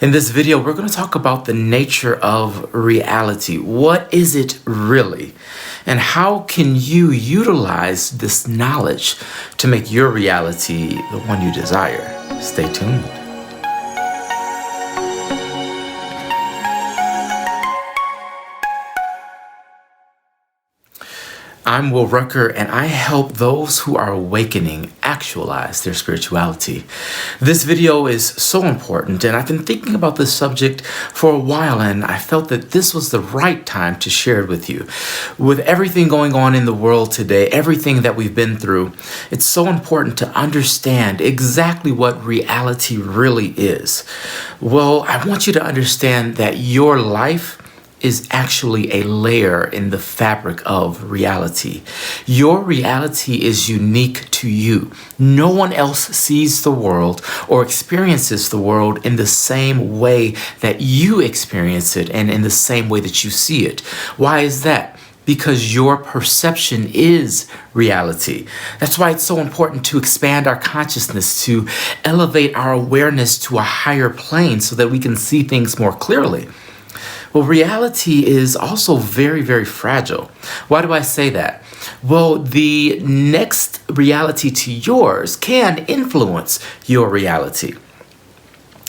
In this video, we're going to talk about the nature of reality. What is it really? And how can you utilize this knowledge to make your reality the one you desire? Stay tuned. I'm Rucker, and I help those who are awakening actualize their spirituality. This video is so important, and I've been thinking about this subject for a while, and I felt that this was the right time to share it with you. With everything going on in the world today, everything that we've been through, it's so important to understand exactly what reality really is. Well, I want you to understand that your life is actually a layer in the fabric of reality. Your reality is unique to you. No one else sees the world or experiences the world in the same way that you experience it and in the same way that you see it. Why is that? Because your perception is reality. That's why it's so important to expand our consciousness, to elevate our awareness to a higher plane so that we can see things more clearly. Well, reality is also very, very fragile. Why do I say that? Well, the next reality to yours can influence your reality.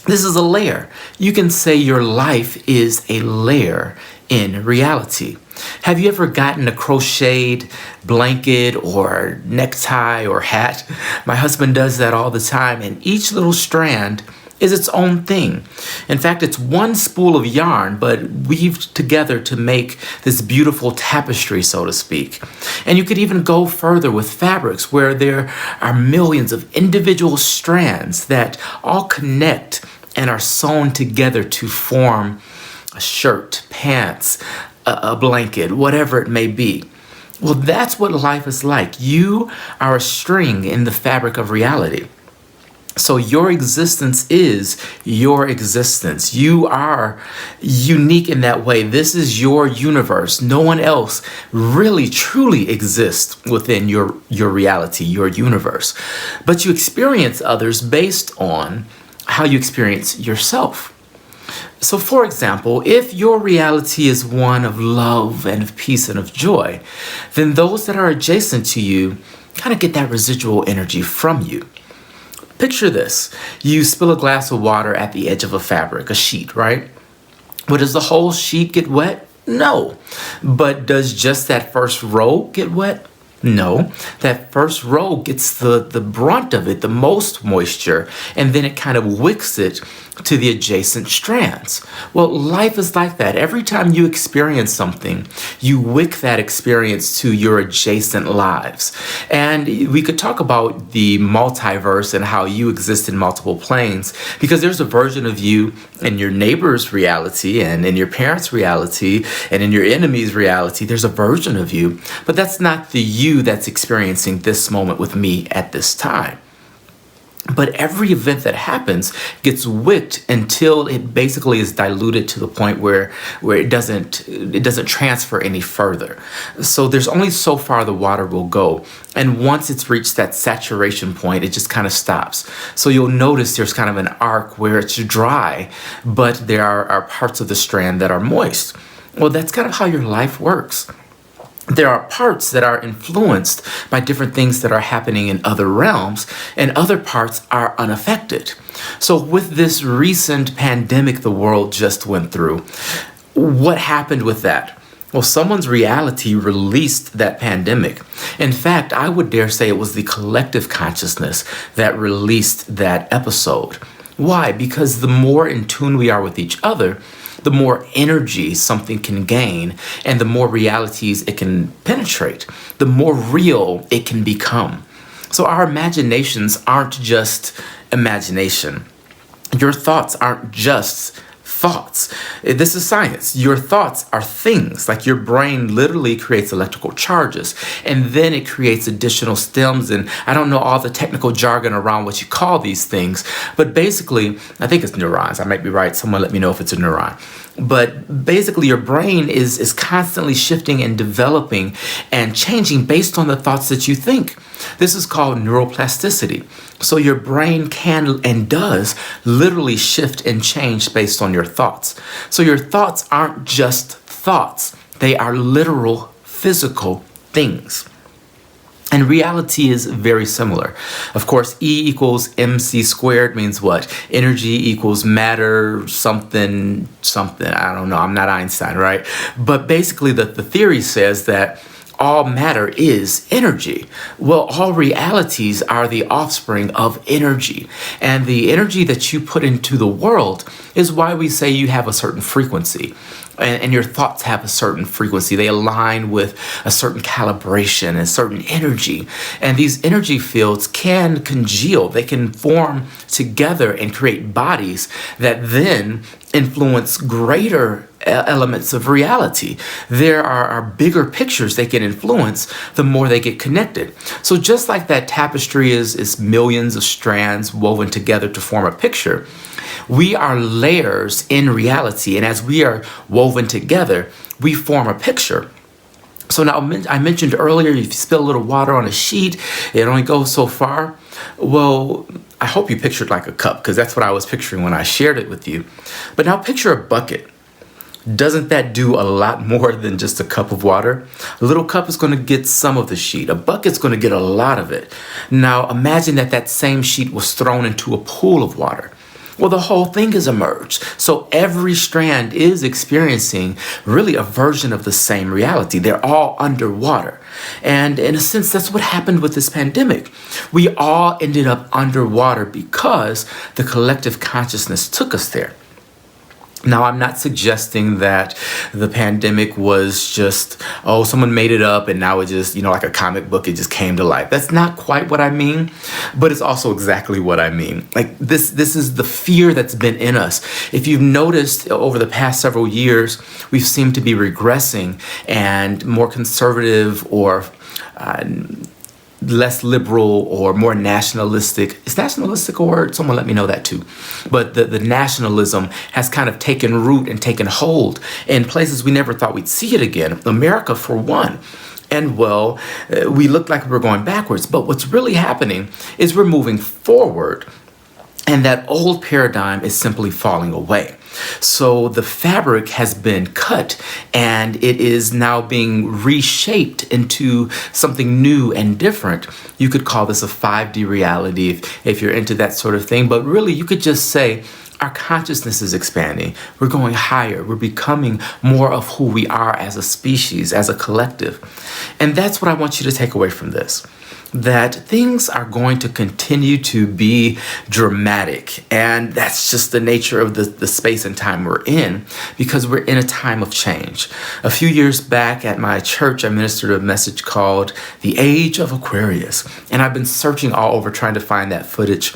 This is a layer. You can say your life is a layer in reality. Have you ever gotten a crocheted blanket or necktie or hat? My husband does that all the time, and each little strand is its own thing. In fact, it's one spool of yarn, but weaved together to make this beautiful tapestry, so to speak. And you could even go further with fabrics where there are millions of individual strands that all connect and are sewn together to form a shirt, pants, a blanket, whatever it may be. Well, that's what life is like. You are a string in the fabric of reality. So your existence is your existence. You are unique in that way. This is your universe. No one else really truly exists within your reality, your universe. But you experience others based on how you experience yourself. So for example, if your reality is one of love and of peace and of joy, then those that are adjacent to you kind of get that residual energy from you. Picture this. You spill a glass of water at the edge of a fabric, a sheet, right? Well, does the whole sheet get wet? No. But does just that first row get wet? No. That first row gets the brunt of it, the most moisture, and then it kind of wicks it to the adjacent strands. Well, life is like that. Every time you experience something, you wick that experience to your adjacent lives. And we could talk about the multiverse and how you exist in multiple planes, because there's a version of you in your neighbor's reality and in your parents' reality and in your enemy's reality. There's a version of you, but that's not the you that's experiencing this moment with me at this time. But every event that happens gets wicked until it basically is diluted to the point where it doesn't transfer any further. So there's only so far the water will go. And once it's reached that saturation point, it just kind of stops. So you'll notice there's kind of an arc where it's dry, but there are parts of the strand that are moist. Well, that's kind of how your life works. There are parts that are influenced by different things that are happening in other realms, and other parts are unaffected. So with this recent pandemic the world just went through, what happened with that? Well, someone's reality released that pandemic. In fact, I would dare say it was the collective consciousness that released that episode. Why? Because the more in tune we are with each other, the more energy something can gain, and the more realities it can penetrate, the more real it can become. So our imaginations aren't just imagination. Your thoughts aren't just thoughts. This is science. Your thoughts are things. Like your brain literally creates electrical charges, and then it creates additional stems. And I don't know all the technical jargon around what you call these things, but basically, I think it's neurons. I might be right. Someone let me know if it's a neuron. But basically, your brain is constantly shifting and developing and changing based on the thoughts that you think. This is called neuroplasticity. So your brain can and does literally shift and change based on your thoughts. So your thoughts aren't just thoughts. They are literal physical things. And reality is very similar. Of course, E equals mc squared means what? Energy equals matter, something. I don't know. I'm not Einstein, right? But basically, the theory says that all matter is energy. Well, all realities are the offspring of energy. And the energy that you put into the world is why we say you have a certain frequency. And your thoughts have a certain frequency. They align with a certain calibration, a certain energy. And these energy fields can congeal. They can form together and create bodies that then influence greater elements of reality. There are bigger pictures they can influence the more they get connected. So just like that tapestry is millions of strands woven together to form a picture, we are layers in reality, and as we are woven together, we form a picture. So now I mentioned earlier, if you spill a little water on a sheet, it only goes so far. Well, I hope you pictured like a cup, because that's what I was picturing when I shared it with you. But now picture a bucket. Doesn't that do a lot more than just a cup of water? A little cup is going to get some of the sheet. A bucket's going to get a lot of it. Now imagine that same sheet was thrown into a pool of water. Well, the whole thing is emerged. So every strand is experiencing really a version of the same reality. They're all underwater. And in a sense, that's what happened with this pandemic. We all ended up underwater because the collective consciousness took us there. Now, I'm not suggesting that the pandemic was just, someone made it up and now it just, like a comic book, it just came to life. That's not quite what I mean, but it's also exactly what I mean. Like this is the fear that's been in us. If you've noticed over the past several years, we've seemed to be regressing and more conservative or less liberal or more nationalistic. Is nationalistic a word? Someone let me know that too. But the nationalism has kind of taken root and taken hold in places we never thought we'd see it again. America, for one. And we looked like we were going backwards. But what's really happening is we're moving forward. And that old paradigm is simply falling away. So the fabric has been cut and it is now being reshaped into something new and different. You could call this a 5D reality if you're into that sort of thing. But really, you could just say our consciousness is expanding. We're going higher. We're becoming more of who we are as a species, as a collective. And that's what I want you to take away from this. That things are going to continue to be dramatic. And that's just the nature of the space and time we're in, because we're in a time of change. A few years back at my church, I ministered a message called The Age of Aquarius. And I've been searching all over trying to find that footage.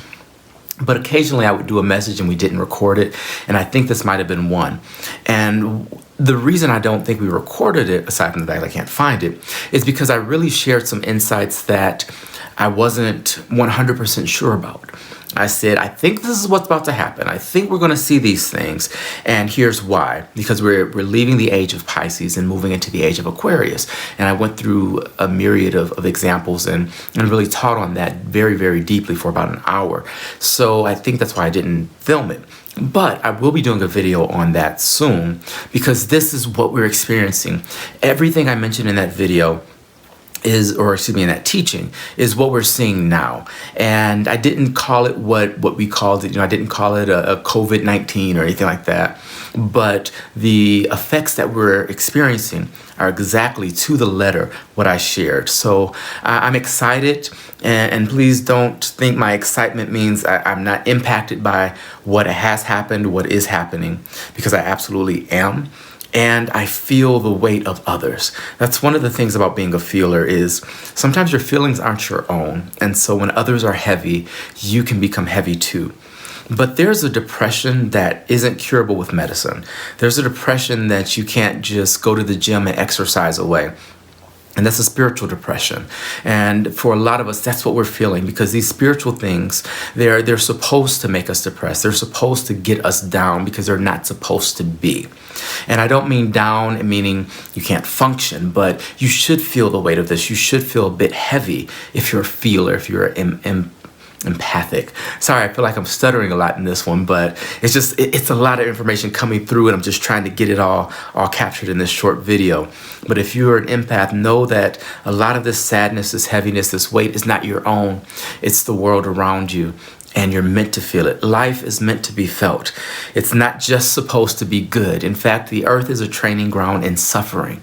But occasionally I would do a message and we didn't record it. And I think this might have been one. And the reason I don't think we recorded it, aside from the fact I can't find it, is because I really shared some insights that I wasn't 100% sure about. I said, I think this is what's about to happen. I think we're going to see these things. And here's why. Because we're leaving the age of Pisces and moving into the age of Aquarius. And I went through a myriad of examples and really taught on that very, very deeply for about an hour. So I think that's why I didn't film it. But I will be doing a video on that soon, because this is what we're experiencing. Everything I mentioned in that video in that teaching is what we're seeing now. And I didn't call it what we called it. I didn't call it a COVID-19 or anything like that. But the effects that we're experiencing are exactly to the letter what I shared. So I'm excited, and please don't think my excitement means I'm not impacted by what has happened, what is happening, because I absolutely am. And I feel the weight of others. That's one of the things about being a feeler is sometimes your feelings aren't your own. And so when others are heavy, you can become heavy too. But there's a depression that isn't curable with medicine. There's a depression that you can't just go to the gym and exercise away. And that's a spiritual depression. And for a lot of us, that's what we're feeling, because these spiritual things, they're supposed to make us depressed. They're supposed to get us down because they're not supposed to be. And I don't mean down meaning you can't function, but you should feel the weight of this. You should feel a bit heavy if you're a feeler, if you're empathic. Sorry, I feel like I'm stuttering a lot in this one, but it's a lot of information coming through, and I'm just trying to get it all captured in this short video. But if you're an empath, know that a lot of this sadness, this heaviness, this weight is not your own. It's the world around you, and you're meant to feel it. Life is meant to be felt. It's not just supposed to be good. In fact, the earth is a training ground in suffering.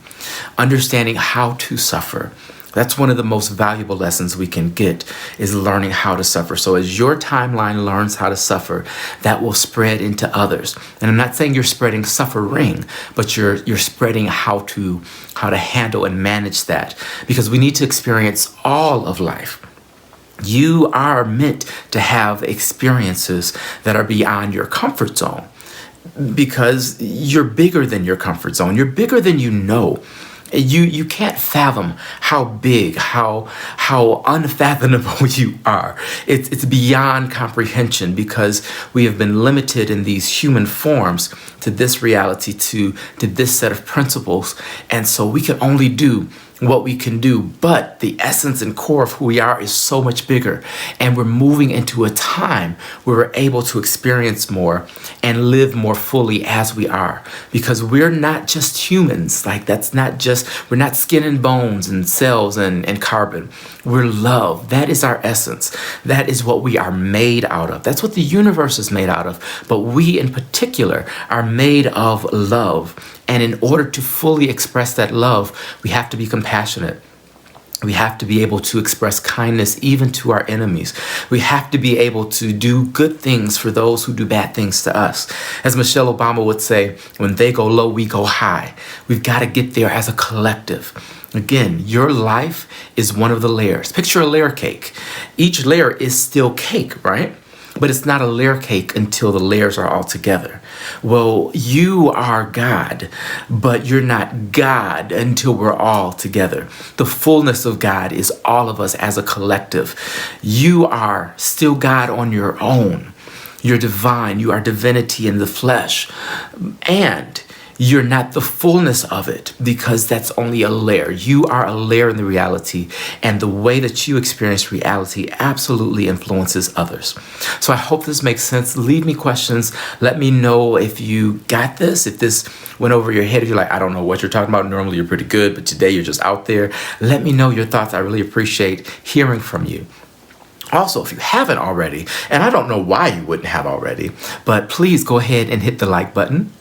Understanding how to suffer. That's one of the most valuable lessons we can get, is learning how to suffer. So as your timeline learns how to suffer, that will spread into others. And I'm not saying you're spreading suffering, but you're spreading how to handle and manage that, because we need to experience all of life. You are meant to have experiences that are beyond your comfort zone, because you're bigger than your comfort zone. You're bigger than you know. You can't fathom how big, how unfathomable you are. It's beyond comprehension, because we have been limited in these human forms to this reality, to this set of principles. And so we can only do what we can do, but the essence and core of who we are is so much bigger. And we're moving into a time where we're able to experience more and live more fully as we are, because we're not just humans. Like, we're not skin and bones and cells and carbon. We're love. That is our essence. That is what we are made out of. That's what the universe is made out of. But we in particular are made of love. And in order to fully express that love, we have to be compassionate. We have to be able to express kindness even to our enemies. We have to be able to do good things for those who do bad things to us. As Michelle Obama would say, when they go low, we go high. We've got to get there as a collective. Again, your life is one of the layers. Picture a layer cake. Each layer is still cake, right? But it's not a layer cake until the layers are all together. Well, you are God, but you're not God until we're all together. The fullness of God is all of us as a collective. You are still God on your own. You're divine. You are divinity in the flesh. And you're not the fullness of it, because that's only a layer. You are a layer in the reality, and the way that you experience reality absolutely influences others. So I hope this makes sense. Leave me questions. Let me know if you got this, if this went over your head, if you're like, I don't know what you're talking about. Normally you're pretty good, but today you're just out there. Let me know your thoughts. I really appreciate hearing from you. Also, if you haven't already, and I don't know why you wouldn't have already, but please go ahead and hit the like button.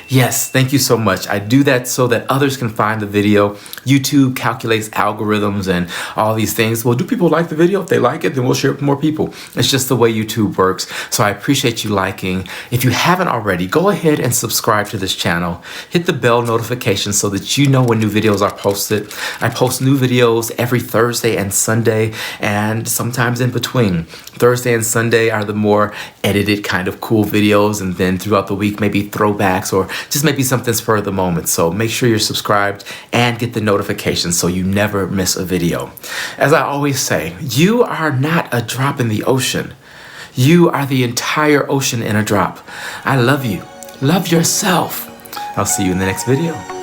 Yes, thank you so much. I do that so that others can find the video. YouTube calculates algorithms and all these things. Well, do people like the video? If they like it, then we'll share it with more people. It's just the way YouTube works. So I appreciate you liking. If you haven't already, go ahead and subscribe to this channel. Hit the bell notification so that you know when new videos are posted. I post new videos every Thursday and Sunday, and sometimes in between. Thursday and Sunday are the more edited kind of cool videos, and then throughout the week, maybe throwbacks or just maybe something spur of the moment. So make sure you're subscribed and get the notifications so you never miss a video. As I always say, you are not a drop in the ocean. You are the entire ocean in a drop. I love you. Love yourself. I'll see you in the next video.